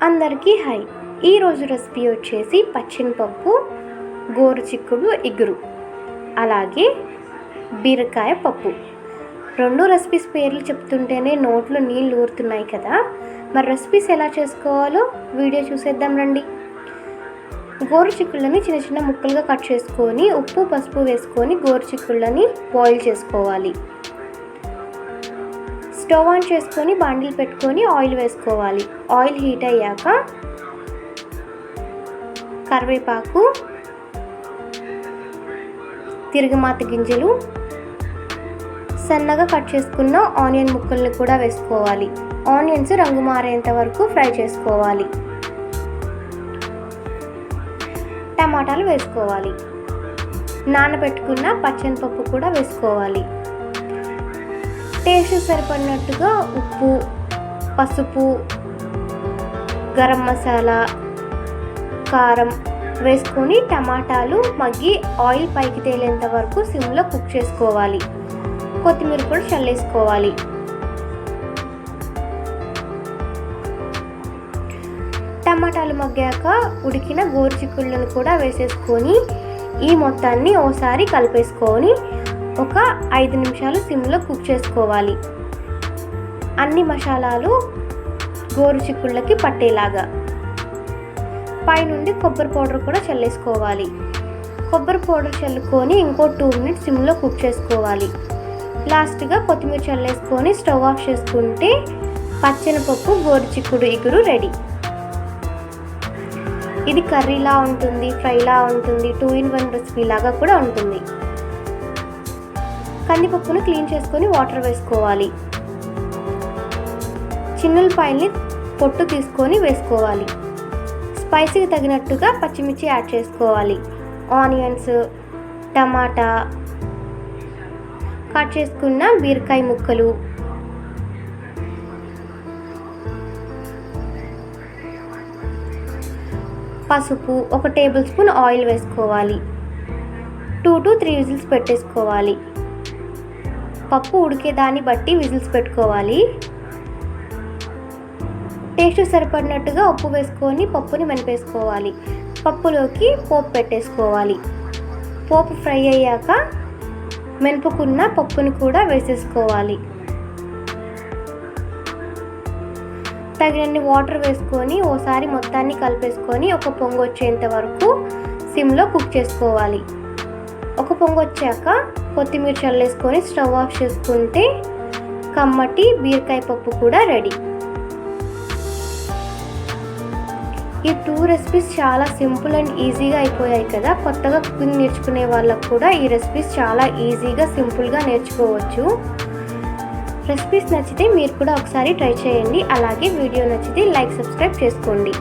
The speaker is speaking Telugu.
అందరికీ హాయ్. ఈరోజు రెసిపీ వచ్చేసి పచ్చెనపప్పు, గోరుచిక్కుడు ఇగురు, అలాగే బీరకాయ పప్పు. రెండు రెసిపీస్ పేర్లు చెప్తుంటేనే నోట్లో నీళ్ళు ఊరుతున్నాయి కదా. మరి రెసిపీస్ ఎలా చేసుకోవాలో వీడియో చూసేద్దాం రండి. గోరుచిక్కుళ్ళని చిన్న చిన్న ముక్కలుగా కట్ చేసుకొని ఉప్పు పసుపు వేసుకొని గోరుచిక్కుళ్ళని బాయిల్ చేసుకోవాలి. స్టవ్ ఆన్ చేసుకొని బాండిల్ పెట్టుకొని ఆయిల్ వేసుకోవాలి. ఆయిల్ హీట్ అయ్యాక కరివేపాకు, తిరగమాత గింజలు, సన్నగా కట్ చేసుకున్న ఆనియన్ ముక్కల్ని కూడా వేసుకోవాలి. ఆనియన్స్ రంగు మారేంత వరకు ఫ్రై చేసుకోవాలి. టమాటాలు వేసుకోవాలి. నానబెట్టుకున్న పచ్చెనపప్పు కూడా వేసుకోవాలి. టేస్ట్ సరిపడినట్టుగా ఉప్పు, పసుపు, గరం మసాలా, కారం వేసుకొని టమాటాలు మగ్గి ఆయిల్ పైకి తేలేంత వరకు సిమ్లో కుక్ చేసుకోవాలి. కొత్తిమీర కూడా చల్లేసుకోవాలి. టమాటాలు మగ్గాక ఉడికిన గోరుచిక్కుళ్ళను కూడా వేసేసుకొని ఈ మొత్తాన్ని ఓసారి కలిపేసుకొని ఒక 5 నిమిషాలు సిమ్లో కుక్ చేసుకోవాలి. అన్ని మసాలాలు గోరుచిక్కుళ్ళకి పట్టేలాగా. పైనుండి కొబ్బరి పౌడర్ కూడా చల్లేసుకోవాలి. కొబ్బరి పౌడర్ చల్లుకొని ఇంకో 2 మినిట్స్ సిమ్లో కుక్ చేసుకోవాలి. లాస్ట్గా కొత్తిమీర చల్లేసుకొని స్టవ్ ఆఫ్ చేసుకుంటే పచ్చెనపప్పు గోరుచిక్కుడు ఇగురు రెడీ. ఇది కర్రీలా ఉంటుంది, ఫ్రైలా ఉంటుంది, 2 in 1 రెసిపీ లాగా కూడా ఉంటుంది. కందిపప్పును క్లీన్ చేసుకొని వాటర్ వేసుకోవాలి. చిన్నులపాయల్ని పొట్టు తీసుకొని వేసుకోవాలి. స్పైసీకి తగినట్టుగా పచ్చిమిర్చి యాడ్ చేసుకోవాలి. ఆనియన్స్, టమాటా, కట్ చేసుకున్న బీరకాయ ముక్కలు, పసుపు, 1 టేబుల్ స్పూన్ ఆయిల్ వేసుకోవాలి. 2 to 3 విజిల్స్ పెట్టేసుకోవాలి. పప్పు ఉడికేదాన్ని బట్టి విజిల్స్ పెట్టుకోవాలి. టేస్ట్ సరిపడినట్టుగా ఉప్పు వేసుకొని పప్పుని మెనిపేసుకోవాలి. పప్పులోకి పోపు పెట్టేసుకోవాలి. పోపు ఫ్రై అయ్యాక మెనుపుకున్న పప్పుని కూడా వేసేసుకోవాలి. తగినన్ని వాటర్ వేసుకొని ఓసారి మొత్తాన్ని కలిపేసుకొని ఒక పొంగు వచ్చేంత వరకు సిమ్లో కుక్ చేసుకోవాలి. ఒక పొంగు వచ్చాక కొత్తిమీర చల్లేసుకొని స్టవ్ ఆఫ్ చేసుకుంటే కమ్మటి బీరకాయ పప్పు కూడా రెడీ. ఈ 2 రెసిపీస్ చాలా సింపుల్ అండ్ ఈజీగా అయిపోయాయి కదా. కొత్తగా కుకింగ్ నేర్చుకునే వాళ్ళకు కూడా ఈ రెసిపీస్ చాలా ఈజీగా సింపుల్గా నేర్చుకోవచ్చు. రెసిపీస్ నచ్చితే మీరు కూడా ఒకసారి ట్రై చేయండి. అలాగే వీడియో నచ్చితే లైక్, సబ్స్క్రైబ్ చేసుకోండి.